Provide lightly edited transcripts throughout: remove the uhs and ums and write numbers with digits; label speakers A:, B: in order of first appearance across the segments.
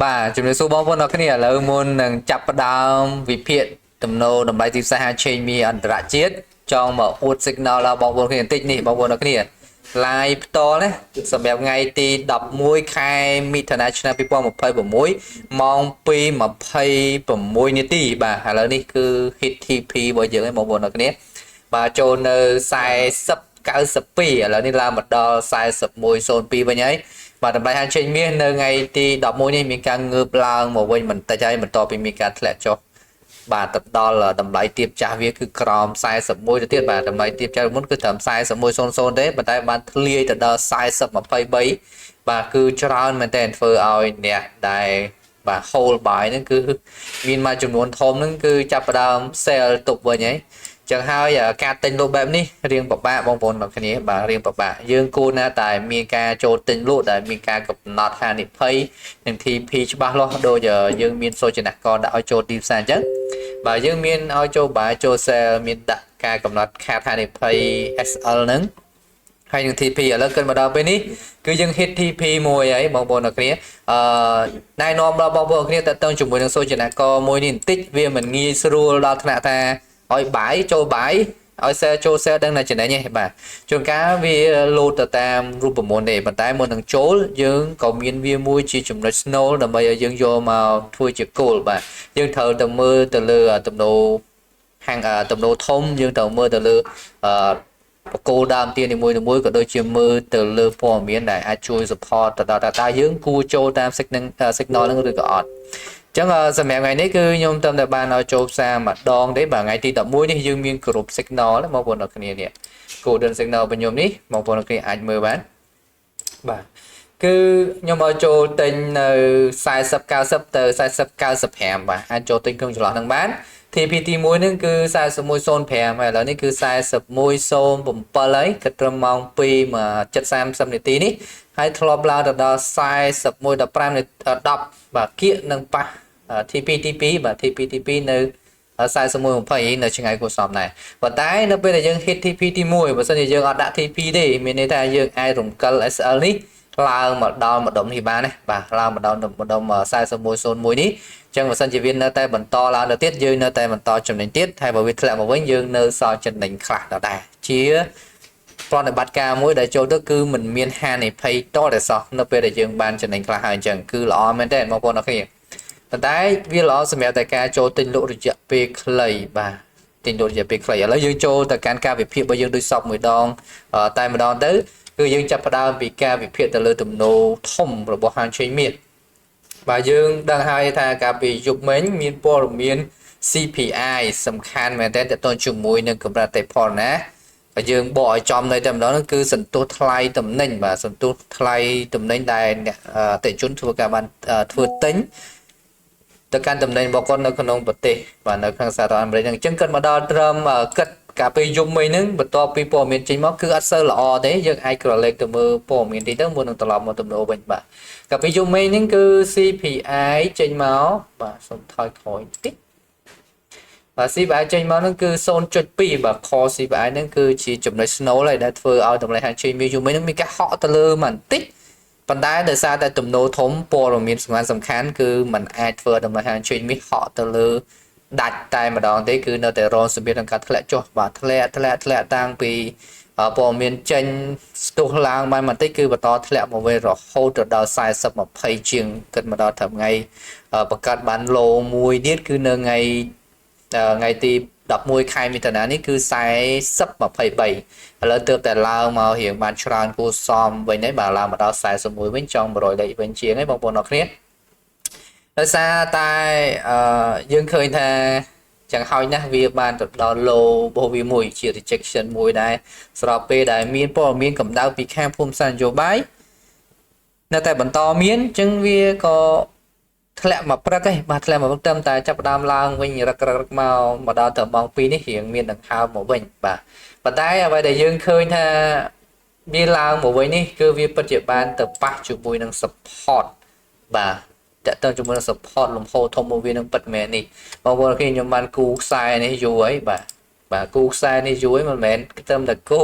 A: បាទជំរាបសួរបងប្អូនអរគ្នាឥឡូវមុននឹងចាប់ផ្ដើមវិភាគទំនោរតម្លៃទីផ្សារហាឆេងមីអន្តរជាតិចង់មកអួត signal ដល់បងប្អូនគ្នាបន្តិចនេះបងប្អូនអរគ្នា live ផ្ទាល់ណាសម្រាប់ថ្ងៃទី11ខែមិថុនាឆ្នាំ2026ម៉ោង2:26នាទីបាទឥឡូវនេះគឺ hit TP របស់យើងហ្នឹងបងប្អូនអរគ្នាបាទចូលនៅ4092ឥឡូវនេះឡើងមកដល់4102វិញហើយបាទតម្លៃហាងចេញមាសនៅថ្ងៃទី11នេះមានការងើបឡើងមកវិញបន្តិចហើយបន្ទាប់ពីមានការធ្លាក់ចុះបាទទៅដល់តម្លៃទៀបចាស់វាគឺក្រោម41ទៅទៀតបាទតម្លៃទៀបចាស់មុនគឺត្រឹម4100ទេប៉ុន្តែបានធ្លាយទៅដល់4023បាទគឺច្រើនមែនតើធ្វើឲ្យអ្នកដែលបាទ hold buy ហ្នឹងគឺមានមួយចំនួនធំហ្នឹងគឺចាប់ផ្ដើម sell ទុកវិញហើយចឹងហើយការទិញលក់បែបនេះរៀងពិបាកបងប្អូនទាំងគ្នាបាទរៀងពិបាកយើងគួរណាតែមានការចូលទិញលក់ដែលមានការកំណត់ហានិភ័យនិង TP ច្បាស់លាស់ដូចយើងមានសូចនាករដាក់ឲ្យចូលទីផ្សារអញ្ចឹងបាទយើងមានឲ្យចូលបាយចូល sell មានដាក់ការកំណត់ខាតហានិភ័យ SL ហ្នឹងហើយនឹង TP ឥឡូវគិតមកដល់ពេលនេះគឺយើង hit TP មួយហើយបងប្អូនទាំងគ្នាណែនាំដល់បងប្អូនគ្នាតើតើជាមួយនឹងសូចនាករមួយនេះបន្តិចវាមិនងាយស្រួលដល់ថ្នាក់ថាឲ្យបាយចូលបាយឲ្យ share ចូល share ដឹងតែចំណេញទេបាទជួនកាលវាលោតទៅតាមរូបមន្តទេប៉ុន្តែមុននឹងចូលយើងក៏មានវាមួយជាចំណុច snow ដើម្បីឲ្យយើងយកមកធ្វើជាគោលបាទយើងត្រូវទៅមើលទៅលើទំនោរហាងទំនោរធំយើងត្រូវមើលទៅលើបកគោដើមទាននីមួយៗក៏ដូចជាមើលទៅលើព័ត៌មានដែលអាចជួយ support ទៅដល់តើយើងគួរចូលតាម signal ហ្នឹងឬក៏អត់ចឹងសម្រាប់ថ្ងៃនេះគឺខ្ញុំត្រឹមតែបានឲ្យចូលផ្សារម្ដងទេបាទថ្ងៃទី11នេះយើងមានគ្រប់ signal បងប្អូនអរគ្នានេះ golden signal របស់ខ្ញុំនេះបងប្អូនអរគ្នាអាចមើលបានបាទគឺខ្ញុំឲ្យចូលទិញនៅ40 90ទៅ40 95បាទអាចចូលទិញក្នុងចន្លោះហ្នឹងបាន TP ទី1ហ្នឹងគឺ4105ហើយឥឡូវនេះគឺ4107ហើយគិតត្រឹមម៉ោង2:30នាទីនេះហើយធ្លាប់ឡើងទៅដល់41:15នាទី10បាទគៀកនឹងប៉ះ TP ទី2បាទ TP ទី2នៅ41:20នៅឆ្ងាយគួរសមដែរប៉ុន្តែនៅពេលដែលយើង hit TP ទី1បើសិនជាយើងអត់ដាក់ TP ទេមានន័យថាយើងអាចរំកិល SL នេះឡើងមកដល់ម្ដុំនេះបានណាបាទឡើងមកដល់ម្ដុំ4101នេះចឹងបើសិនជាវានៅតែបន្តឡើងទៅទៀតយើងនៅតែបន្តចំណេញទៀតហើយបើវាធ្លាក់មកវិញយើងនៅសល់ចំណេញខ្លះដដែលជាប្រតិបត្តិការមួយដែលចូលទៅគឺមិនមានហានិភ័យតតែសោះនៅពេលដែលយើងបានចំណេញខ្លះហើយអញ្ចឹងគឺល្អមែនទេបងប្អូនអរគ្នាប៉ុន្តែវាល្អសម្រាប់តែការចូលទិញលក់រយៈពេលខ្លីបាទទិញលក់រយៈពេលខ្លីឥឡូវយើងចូលទៅកាន់ការវិភាគរបស់យើងដូចសពមួយដងតែម្ដងទៅគឺយើងចាប់ផ្ដើមពីការវិភាគទៅលើទំនោរធំរបស់ហាងឆេងមាសបាទយើងដឹងហើយថាកាលពីយប់មិញមានព័ត៌មាន CPI សំខាន់មែនទែនតទៅជាមួយនឹងកម្រិតអតិផរណាហើយយើងបកឲ្យចំនៅតែម្ដងនោះគឺសន្ទុះថ្លៃតំណែងបាទសន្ទុះថ្លៃតំណែងដែលអ្នកអតិជនធ្វើការបានធ្វើទិញទៅកាន់តំណែងរបស់គាត់នៅក្នុងប្រទេសបាទនៅក្នុងសហរដ្ឋអាមេរិកហ្នឹងអញ្ចឹងគិតមកដល់ត្រឹមគិតកាលពេលយប់មិញហ្នឹងបន្ទាប់ពីព័ត៌មានចេញមកគឺអត់សូវល្អទេយើងអាចក្រឡេកទៅមើលព័ត៌មានទីទៅមុននឹងត្រឡប់មកទំនោរវិញបាទកាលពីយប់មិញហ្នឹងគឺ CPI ចេញមកបាទសូមថយក្រោយតិចបាទ CPI ចេញមកហ្នឹងគឺ 0.2 បាទ core CPI ហ្នឹងគឺជាចំណុច snow ហើយដែលធ្វើឲ្យតម្លៃហាងឆេងមាសយប់មិញហ្នឹងមានការហក់ទៅលើបន្តិចប៉ុន្តែដោយសារតែទំនោរធំព័ត៌មានសំខាន់គឺมันអាចធ្វើតម្លៃហាងឆេងមាសហក់ទៅលើដាច់តែម្ដងទេគឺនៅតែរងសម្ពាធក្នុងការធ្លាក់ចុះបាទធ្លាក់តាំងពីព័ត៌មានចេញស្ទុះឡើងបានបន្តិចគឺបន្តធ្លាក់មកវិញរហូតទៅដល់40-20ជាងគិតមកដល់ថ្ងៃបង្កើតបានឡូមួយទៀតគឺនៅថ្ងៃទី11ខែមិថុនានេះគឺ40-23ឥឡូវទើបតែឡើងមករៀងបានច្រើនគួរសមវិញហើយបាទឡើងមកដល់41វិញចង់100លេខវិញជាងហើយបងប្អូនអរគ្នាដោយសារតែយើងឃើញថាចឹងហើយណាស់វាបានទៅដល់ low របស់វាមួយជា rejection មួយដែរស្របពេលដែលមានព័ត៌មានកម្ដៅពីខាងភូមិសាស្ត្រនយោបាយនៅតែបន្តមានចឹងវាក៏ធ្លាក់មកព្រឹកឯងបាទធ្លាក់មកព្រឹកត្រឹមតែចាប់ផ្ដើមឡើងវិញរឹកមកដល់ទៅម៉ោង2នេះរៀងមានដង្ហើមមកវិញបាទប៉ុន្តែអ្វីដែលយើងឃើញថាវាឡើងមកវិញនេះគឺវាពិតជាបានទៅប៉ះជាមួយនឹង support បាទតើតើជាមួយនឹង support លំហូរធំមកវានឹងពិតមែននេះបងប្អូនគេខ្ញុំបានគូខ្សែនេះយូរហើយបាទគូខ្សែនេះយូរហើយមិនមែនត្រឹមតែគូ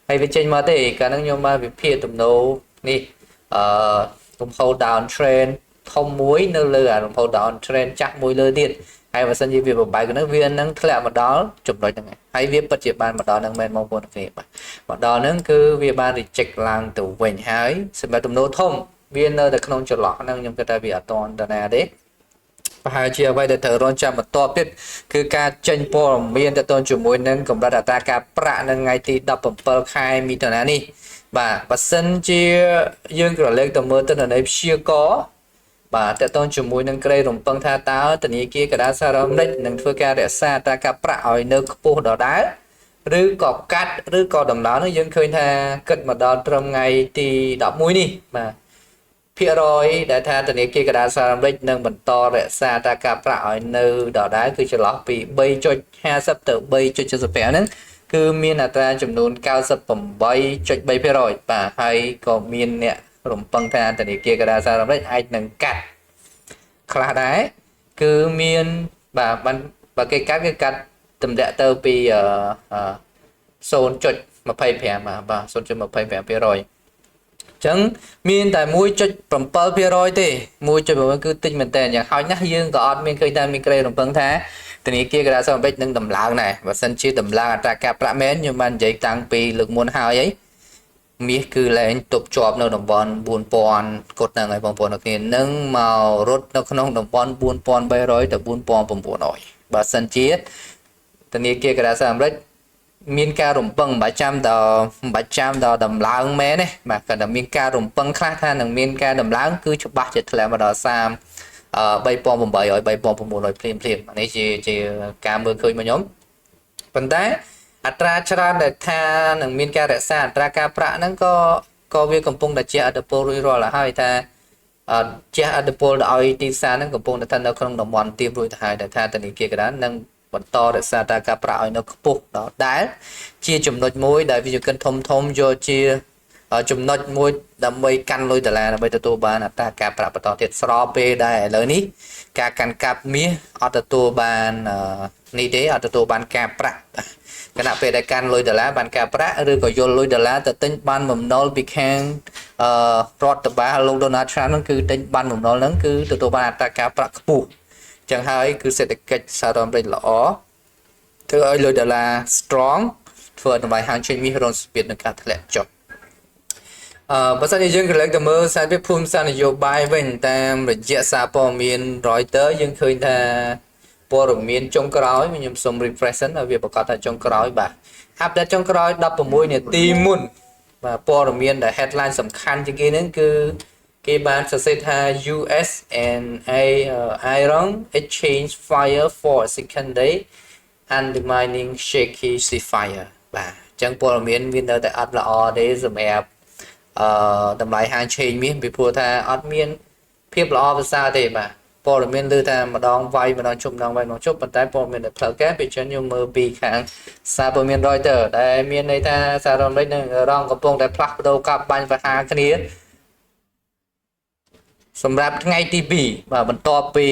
A: ហើយវាចេញមកទេកាលហ្នឹងខ្ញុំបានវិភាគទំនោរនេះលំហូរ down trend ធំមួយនៅលើអារំផោត on trend ចាស់មួយលើទៀតហើយបើសិនជាវាបបែកហ្នឹងវានឹងធ្លាក់មកដល់ចំណុចហ្នឹងហើយវាពិតជាបានមកដល់ហ្នឹងមែនបងប្អូនគ្នាបាទមកដល់ហ្នឹងគឺវាបាន reject ឡើងទៅវិញហើយសម្រាប់ទំនោរធំវានៅតែក្នុងចន្លោះហ្នឹងខ្ញុំគិតថាវាអត់តន់តាណាទេប្រហែលជាអ្វីដែលត្រូវរងចាំបន្តទៀតគឺការចេញព័ត៌មានទៅទល់ជាមួយនឹងកម្រិតអត្រាការប្រាក់នៅថ្ងៃទី17ខែមិថុនានេះបាទបើសិនជាយើងក្រឡេកទៅមើលទិន្នន័យព្យាករណ៍បាទតើតើជាមួយនឹងក្រីរំពឹងថាតើធនាគារកណ្ដាលសហរដ្ឋអាមេរិកនឹងធ្វើការរក្សាអត្រាការប្រាក់ឲ្យនៅខ្ពស់ដដែលឬក៏កាត់ឬក៏ដំឡើងនោះយើងឃើញថាគិតមកដល់ត្រឹមថ្ងៃទី11នេះបាទភាគរយដែលថាធនាគារកណ្ដាលសហរដ្ឋអាមេរិកនឹងបន្តរក្សាអត្រាការប្រាក់ឲ្យនៅដដែលគឺចន្លោះពី 3.50 ទៅ 3.75 ហ្នឹងគឺមានអត្រាចំនួន 98.3% បាទហើយក៏មានអ្នករំពឹងថាធនាគារកណ្ដាលសហរដ្ឋអាមេរិកអាចនឹងកាត់ខ្លះដែរគឺមានបាទបើគេកាត់គឺកាត់តម្លាក់ទៅពី0.25 បាទ 0.25% ចឹងមានតែ 1.7% ទេ 1.7 គឺតិចមែនតើយ៉ាងហោចណាស់យើងក៏អត់មានឃើញថាមានក្រីរំពឹងថាធនាគារកណ្ដាលសហរដ្ឋអាមេរិកនឹងដំឡើងដែរបើសិនជាដំឡើងអត្រាការប្រាក់មែនខ្ញុំបាននិយាយតាំងពីលើកមុនហើយអីមាសគឺលែងទប់ជាប់នៅតំបន់ 4000 កុដហ្នឹងហើយបងប្អូនគ្នានឹងមករត់នៅក្នុងតំបន់ 4300 ទៅ 4900 បើសិនជាធនាគារកណ្ដាលសហរដ្ឋអាមេរិកមានការរំពឹងមិនបាច់ចាំដល់ដំឡើងមែនទេបាទគាត់តែមានការរំពឹងខ្លះថានឹងមានការដំឡើងគឺច្បាស់ជាធ្លាក់មកដល់3800 3900ភ្លាមនេះជាការមើលឃើញរបស់ខ្ញុំប៉ុន្តែអត្រាច្រើនដែលថានឹងមានការរក្សាអត្រាការប្រាក់ហ្នឹងក៏វាកំពុងតែជះឥទ្ធិពលរួចរាល់ហើយថាជះឥទ្ធិពលឲ្យទីផ្សារហ្នឹងកំពុងតែស្ថិតនៅក្នុងតំបន់ទាបរួចទៅហើយដែលថាធនាគារកណ្ដាលនឹងបន្តរក្សាអត្រាការប្រាក់ឲ្យនៅខ្ពស់ដល់ដែលជាចំណុចមួយដែលវិនិយោគិនធំយកជាចំណុចមួយដើម្បីកាន់លុយដុល្លារដើម្បីទទួលបានអត្រាការប្រាក់បន្តទៀតស្របពេលដែលឥឡូវនេះការកាន់កាប់មាសអត់ទទួលបាននេះទេអត់ទទួលបានការប្រាក់គណៈពេលដែលកាន់លុយដុល្លារបានការប្រាក់ឬក៏យកលុយដុល្លារទៅទិញបានបំណុលពីខាងរដ្ឋបាលលោក Donald Trump ហ្នឹងគឺទិញបានបំណុលហ្នឹងគឺទទួលបានអត្រាការប្រាក់ខ្ពស់ចឹងហើយគឺសេដ្ឋកិច្ចសហរដ្ឋអាមេរិកល្អធ្វើឲ្យលុយដុល្លារ strong ធ្វើឲ្យតម្លៃហាងចេញមាសរងសម្ពាធនឹងការធ្លាក់ចុះបើសិនជាយើងក្រឡេកទៅមើលសារវិភាគភូមិសាស្ត្រនយោបាយវិញតាមរយៈសារព័ត៌មាន Reuters យើងឃើញថាព័ត៌មានចុងក្រោយខ្ញុំសូម refresh សិនឲ្យវាប្រកាសថាចុងក្រោយបាទ update ចុងក្រោយ16នាទីមុនបាទព័ត៌មានដែល headline សំខាន់ជាងគេហ្នឹងគឺគេបានសរសេរថា US and Iran exchange fire for a second day undermining shaky ceasefire បាទអញ្ចឹងព័ត៌មានវានៅតែអត់ល្អទេសម្រាប់តម្លៃហាងឆេងមាសពីព្រោះថាអត់មានភាពល្អប្រសើរទេបាទព័ត៌មានលើថាម្ដងវាយម្ដងជប់ម្ដងវាយម្ដងជប់ប៉ុន្តែព័ត៌មានដែលផ្លូវការពីជនខ្ញុំមើលពីខាងសារព័ត៌មាន Reuters ដែលមានន័យថាសហរដ្ឋអាមេរិកនិងអ៊ីរ៉ង់កំពុងតែផ្លាស់ប្ដូរកាប់បាញ់ប្រហារគ្នាសម្រាប់ថ្ងៃទី2បាទបន្ទាប់ពី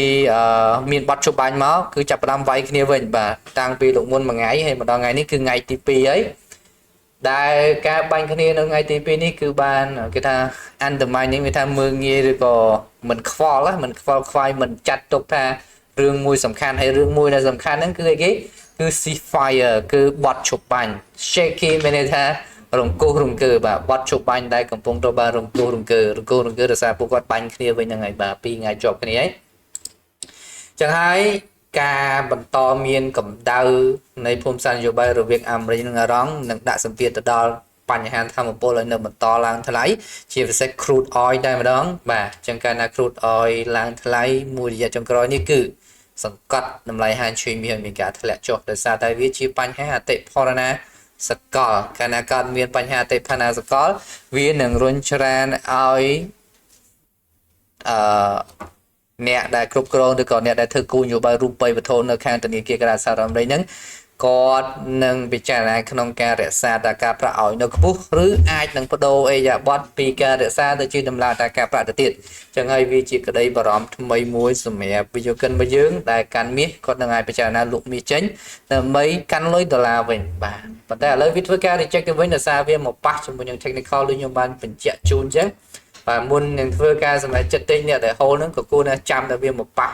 A: មានបទជប់បាញ់មកគឺចាប់ផ្ដើមវាយគ្នាវិញបាទតាំងពីលោកមុនមួយថ្ងៃហើយមកដល់ថ្ងៃនេះគឺថ្ងៃទី2ហើយដែលការបាញ់គ្នានៅថ្ងៃទី2នេះគឺបានគេថា undermining វាថាមើងងាយឬក៏មិនខ្វល់ខ្វាយមិនចាត់ទុកថារឿងមួយសំខាន់ហើយរឿងមួយដែលសំខាន់ហ្នឹងគឺអីគេគឺ ceasefire គឺបទជប់បាញ់ shaky មានន័យថារង្គោះរង្គើបាទបទជប់បាញ់ដែលកំពុងទៅបានរង្គោះរង្គើដោយសារពួកគាត់បាញ់គ្នាវិញហ្នឹងហើយបាទ2ថ្ងៃជាប់គ្នាហើយចឹងហើយការបន្តមានកម្ដៅនៃភូមិសាស្ត្រនយោបាយរវាងអាមេរិកនិងអ៊ីរ៉ង់នឹងដាក់សម្ពាធទៅដល់បញ្ហាធម្មពលឲ្យនៅបន្តឡើងថ្លៃជាពិសេស crude oil តែម្ដងបាទចឹងកាលណា crude oil ឡើងថ្លៃមួយរយៈចុងក្រោយនេះគឺសង្កត់តម្លៃហាងឈើមានការធ្លាក់ចុះដោយសារតែវាជាបញ្ហាអតិផរណាសកលកាលណាកើតមានបញ្ហាអតិផរណាសកលវានឹងរុញច្រានឲ្យអ្នកដែលគ្រប់គ្រងឬក៏អ្នកដែលធ្វើគោលនយោបាយរូបិយវត្ថុនៅខាងធនាគារកណ្ដាលសហរដ្ឋអាមេរិកហ្នឹងគាត់នឹងពិចារណាក្នុងការរក្សាអត្រាការប្រាក់ឲ្យនៅខ្ពស់ឬអាចនឹងបដូរអេយ៉ាប័តពីការរក្សាទៅជាតម្លៃអត្រាការប្រាក់ទៅទៀតអញ្ចឹងហើយវាជាក្តីបារម្ភថ្មីមួយសម្រាប់វិនិយោគិនរបស់យើងដែលកាន់មាសគាត់នឹងអាចពិចារណាលក់មាសចេញដើម្បីកាន់លុយដុល្លារវិញបាទប៉ុន្តែឥឡូវវាធ្វើការ reject ទៅវិញដោយសារវាមកប៉ះជាមួយនឹង technical ដូចខ្ញុំបានបញ្ជាក់ជូនអញ្ចឹង và muôn những vừa ca xong lại chất tinh để hô nó của cô nó chăm được viên một bao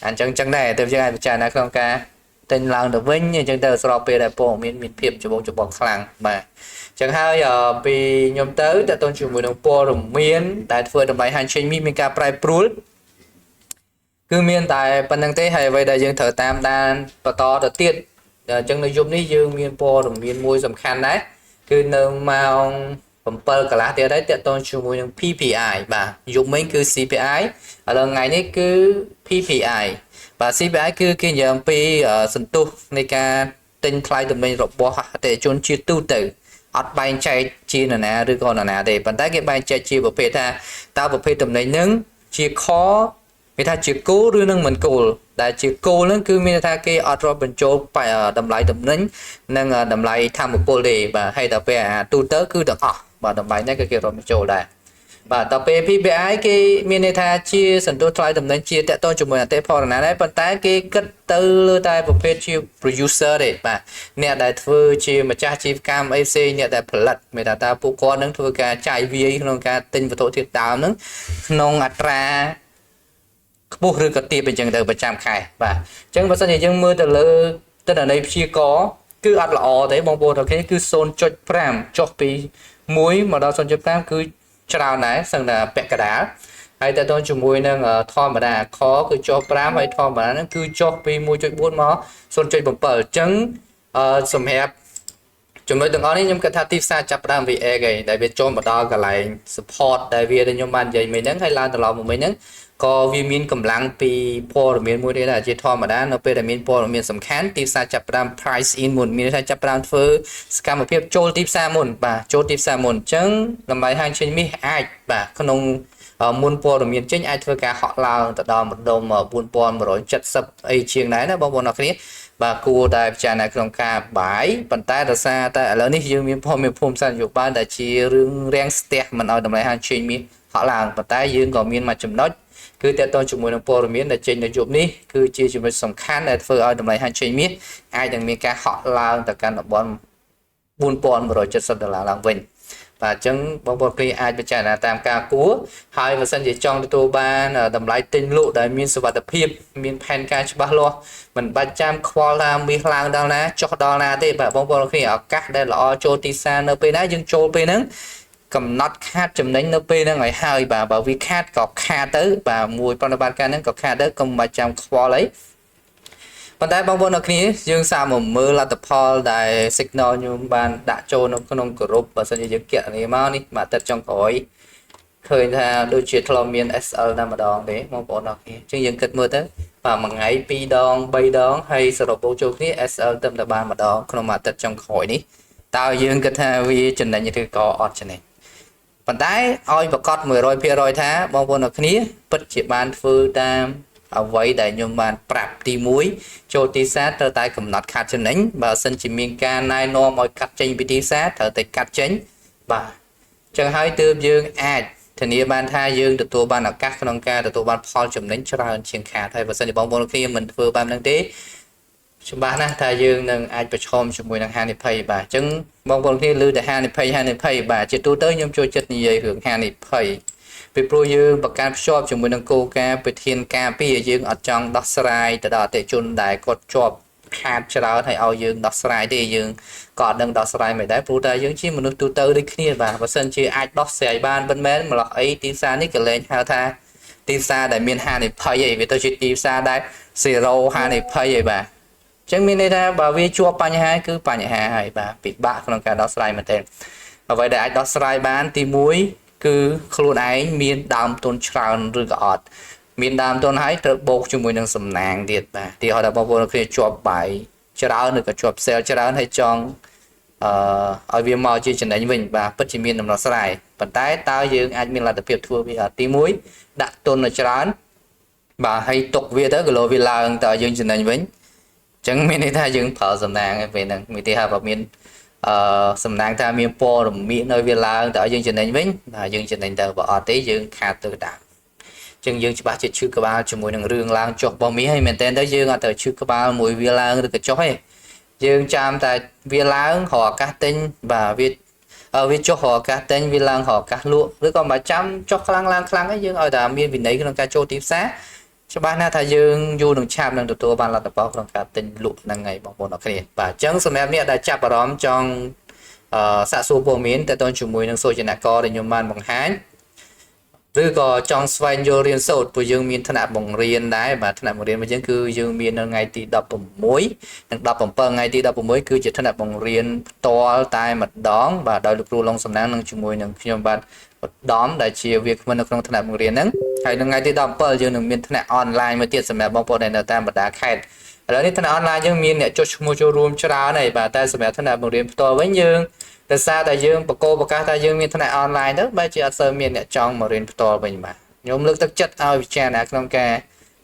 A: anh chẳng này tôi chưa ai bị trả không ca tên lần được vinh như chẳng tờ sau về đại bộ miền phim cho bộ khăn mà chẳng hay giờ vì nhóm tới đã tôn chủ mùi đồng po đồng miền đại vừa đồng bài hành trình mình ca prai prul cứ miền tại phần năng tế hay vậy đại dương thở tam đan và to được tiết chẳng nội dung này dương miền po đồng miền môi sầm khăn đấy cứ nâng màu phẩm per cả lá tiền đấy tiện tôn chủ mùi đồng PPI và dùng mấy cứ CPI ở lần ngày này cứ PPI và CPI cứ cái nhóm pi sân tu này ca tên khai tụi mình rộng bỏ để chôn chia tu tử ọt bay chạy chi là nè đưa con là nè để bản tay cái bay chạy chi bộ phê ta tao bộ phê tụi này nâng chia khó người ta chỉ cố đưa nâng mình cố đại chỉ cố nó cứ người ta cái ọt rồi bên chỗ phải đầm lại tụi nín nâng đầm lại tham một bộ đề và hay tập về tu tớ cứ được và đầm lại cái kiểu rồi bên chỗ đây và tập về PPI cái miền tha chia sản xuất lại tầm đến chia tại tôi chúng mình là tế phò là đấy phần tay cái cất tư lưu tay một phê chia producer để mà nè đại thư chia mà cha chia cam AC nè đạiផលិត người ta phụ con nâng thư cả chạy vi nông cả tinh và thổ thiệt tạo nâng nông atra buộc rư cả tiệp bên chân từ 100 khai và chân và sau này chân mưa từ lơ tức là đây chia có cứ ăn lọ đấy bong bồn cái cứ xôn cho pram cho pi muối mà đó xôn cho pram cứ trao này sang là bẹt cả đá hay ta tôn chung mùi nâng thò mà đà khó cứ cho pram hay thò mà nó cứ cho pi mùi chơi buôn mó xôn chơi bầm bờ trứng sầm hẹp chúng tôi từng nói nhưng cái tháp tiếp xa chập đam vì e gầy đại việt cho một đo cả lại support đại việt để nhóm ban dày mấy nắng hay lan từ lò một mấy nắng có vi miên cầm lăng pi po rồi miên mùi đây là chơi thò mà đá nó pe là miên po rồi miên sầm khán tiếp xa chập đam price in một miên chập đam phơi scam một phép trôi tiếp xa một và trôi tiếp xa một trứng làm bài hai trên mi ai và con ông muôn po rồi miên chính ai thưa cả họ lao từ đó một đồng mà buôn po mà rồi chặt sập ai chiêng đấy nó bao bao nó cái và cô đại trà này trong ca bãi bàn tay là xa tại lớn đi dương miền phong san dục ban đại chi rương reng step mình ở đầm lại hàng trên miền họ làm bàn tay dương còn miền mà chấm nói cứ theo tôi chụp mùi đồng po miền là trên để chụp đi cứ chia chụp sòng khán để phơi ở đầm lại hàng trên miền ai đừng miền ca họ làm tất cả bọn buôn po mà rồi chất sập là làm vinh và chứng bóng bóng kia ai bị trả là tam ca cúa hai và sân gì trong tôi ban đầm lại tinh lộ đại miền sự vật tập hiệp miền pen ca cho ba lo mình 300 khoa la mi lang đào lá cho đào lá thế và bóng bóng khi ở các đây là cho tisa np đá dương cho p nắng cầm nốt khát chấm đánh np nó ngày hai và bảo vì khát có kha tới và mùi pan ca nó có kha tới công 300 khoa lấy còn tại bóng bóng ở kia dương sao một mưa là tập hall đại signal như ban đã cho nó con group và sân dự kiện này mà tất trong cõi khơi ra đôi chuyện thlo miền SL nằm ở đó đấy mong bọn nó kia chứ dương kết mưa tới và một ngày pi đòn bay đón hay sở bộ châu kia SL tâm là ban mà đó không mà tất trong khỏi đi tao dương kết ha vì trình này như thế có ọt trên này còn tại oi và cọt 10 rồi pia rồi thá bóng bóng ở kia bất chỉ ban phư tam ở vậy đại nhung bàn prap ti muối cho tí sát tơ tay cầm nọt khát chân đánh và sân chỉ miền ca nai no mọi cắt tranh bị tí sát thở tay cắt chánh và chẳng hai tư dương thì nia ban tha dương được tua ban ở các con ca được tua ban Paul chấm đánh cho ra hơn chiên khá thay và sân bóng bóng khi mình vừa ban năng tế chúng bạn tha dương nâng ai bật home cho mùi năng hai pay bà chứng bóng bóng khi lưu để hai pay bà chỉ tu tới nhung cho chất như vậy hưởng hai pay vì pro dương bậc cam shop chúng mình đang cô ca về thiên ca bây dương ở trong đọc sài từ đó để chun đại có job khát cho đó thầy ao dương đọc sài thì dương còn đang đọc sài mày đấy pro ta dương chỉ mình tu tới đi kia và sân chi ai đọc sài ban bên mến mà là ấy tin xa ní cái lên hao tha tin xa đại miền hà này phải vậy vì tôi chỉ tin xa đây zero hà này phải vậy bà chẳng miền đây ta bảo vì chua pa nhà hai cứ pa nhà hai bà bị bạ con cả đọc sài mà tên và vậy đại đọc sài ban thì muối cứ luôn ấy miền đam tôn tràn rực ọt miền đam tôn hái trở bột cho mùi năng sầm nàng điệt bà thì họ đã bao gồm khi chụp bài cho đó được chụp sale cho đó hay trong ở viên màu chỉ trình đánh mình và bất chỉ miền nằm nó sai phần tái tao dương anh miền là tập việc thua vì ở tí muối đã tôn là tràn bà hay tục việc tới cái lối vì là tao dương trình đánh mình chẳng miền này ta dương thở sầm nàng về năng mình thì hà vào miền sầm nang ta miền po rồi miền nơi việt nam tại dương trình đánh vĩnh là dương trình đánh tờ vợ tế dương khá từ đảng chừng dương chỉ ba chỉ chữ cơ ba chỉ mùi đường rương lang chọc bao mí hay miền tên tới dương ở tờ chữ cơ ba mùi việt nam được cái chói dương chạm tại việt nam họ các tinh và việt វាចុះរកកាសតែងវាឡើងរកកាសលក់ឬក៏មិនចាំចុះខ្លាំងឡើងខ្លាំងហើយយើងឲ្យតែមានវិន័យក្នុងការចូលទីផ្សារច្បាស់ណាស់ថាយើងយូរនឹងឆាប់នឹងទទួលបានលទ្ធផលក្នុងការទិញលក់ហ្នឹងហើយបងប្អូនអរគ្នាបាទអញ្ចឹងសម្រាប់អ្នកដែលចាប់អារម្មណ៍ចង់សាកសួរព័ត៌មានតើតើជាមួយនឹងសូចនករដែលខ្ញុំបានបង្ហាញឬក៏ចង់ស្វែងយល់រៀនសូត្រព្រោះយើងមានថ្នាក់បង្រៀនដែរបាទថ្នាក់បង្រៀនរបស់យើងគឺយើងមាននៅថ្ងៃទី16និង17ថ្ងៃទី16គឺជាថ្នាក់បង្រៀនផ្ទាល់តែម្ដងបាទដោយលោកគ្រូឡុងសំណាងនឹងជាមួយនឹងខ្ញុំបាទឧត្តមដែលជាវាគ្មិននៅក្នុងថ្នាក់បង្រៀនហ្នឹងហើយនៅថ្ងៃទី17យើងនឹងមានថ្នាក់អនឡាញមួយទៀតសម្រាប់បងប្អូនដែលនៅតាមបណ្ដាខេត្តឥឡូវនេះថ្នាក់អនឡាញយើងមានអ្នកចុះឈ្មោះចូលរួមច្រើនហើយបាទតែសម្រាប់ថ្នាក់បង្រៀនផ្ទាល់វិញយើងដោយសារតែយើងបកគោប្រកាសថាយើងមានថ្នាក់អនឡាញទៅបែរជាអត់សូវមានអ្នកចង់មករៀនផ្ទាល់វិញបាទខ្ញុំលើកទឹកចិត្តឲ្យពិចារណាក្នុងការ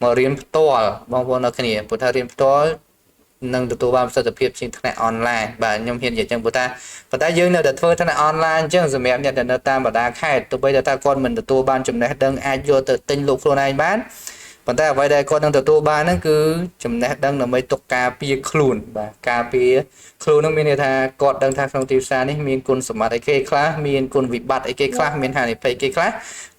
A: មករៀនផ្ទាល់បងប្អូនអរគ្នាព្រោះថារៀនផ្ទាល់នឹងទទួលបានប្រសិទ្ធភាពជាងថ្នាក់អនឡាញបាទខ្ញុំហ៊ាននិយាយចឹងព្រោះថាប៉ុន្តែយើងនៅតែធ្វើថ្នាក់អនឡាញអញ្ចឹងសម្រាប់អ្នកដែលនៅតាមបណ្ដាខេត្តទោះបីថាគាត់មិនទទួលបានចំណេះដឹងអាចយកទៅទិញលក់ខ្លួនឯងបានប៉ុន្តែអ្វីដែលគាត់នឹងទទួលបានហ្នឹងគឺចំណេះដឹងដើម្បីទុកការពារខ្លួនបាទការពារខ្លួនហ្នឹងមានន័យថាគាត់ដឹងថាក្នុងទីផ្សារនេះមានគុណសម្បត្តិអីគេខ្លះមានគុណវិបត្តិអីគេខ្លះមានហានិភ័យគេខ្លះ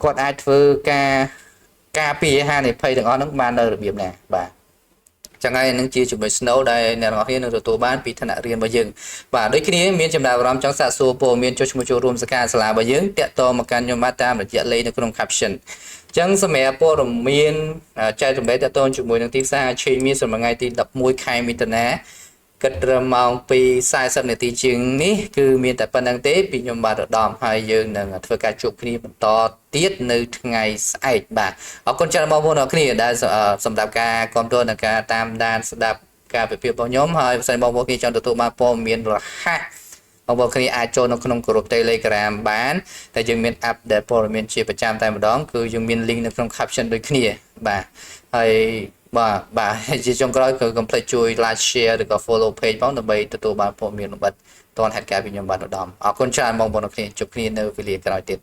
A: គាត់អាចធ្វើការពារហានិភ័យទាំងអស់ហ្នឹងបាននៅរបៀបណាបាទចឹងហើយនឹងជាចំណុចស្នូលដែលអ្នកទាំងអស់គ្នានឹងទទួលបានពីថ្នាក់រៀនរបស់យើងបាទដូចគ្នាមានចំណាប់អារម្មណ៍ចង់សាកសួរព័ត៌មានចុះឈ្មោះចូលរួមសិក្ខាសាលារបស់យើងតាក់ទងមកកាន់ខ្ញុំបាទតាមរយៈលេខនៅក្នុង caption ចឹងសម្រាប់ព័ត៌មានចែកចម្លែកតាក់ទងជាមួយនឹងទីផ្សារឆេងមានសម្រាប់ថ្ងៃទី11ខែមិថុនាគិតត្រឹមម៉ោង2:40នាទីជាងនេះគឺមានតែប៉ុណ្្នឹងទេពីខ្ញុំបាទឧត្តមហើយយើងនឹងធ្វើការជួបគ្នាបន្តទៀតនៅថ្ងៃស្អែកបាទអរគុណច្រើនបងប្អូនអរគ្នាដែលសម្រាប់ការគ្រប់គ្រងនិងការតាមដានស្ដាប់ការពិភាក្សារបស់ខ្ញុំហើយបើសិនបងប្អូនគ្នាចង់ទទួលបានព័ត៌មានរហ័សបងប្អូនគ្នាអាចចូលនៅក្នុងក្រុម Telegram បានតែយើងមាន app ដែលព័ត៌មានជាប្រចាំតែម្ដងគឺយើងមាន link នៅក្នុង caption ដូចគ្នាបាទហើយបាទជាចុងក្រោយគឺកុំភ្លេចជួយ like share ឬក៏ follow page ផងដើម្បីទទួលបានព័ត៌មានលម្អិតទាន់ហេតុការណ៍ពីខ្ញុំបាទឧត្តមអរគុណច្រើនបងប្អូនគ្នាជួបគ្នានៅវេលាក្រោយទៀត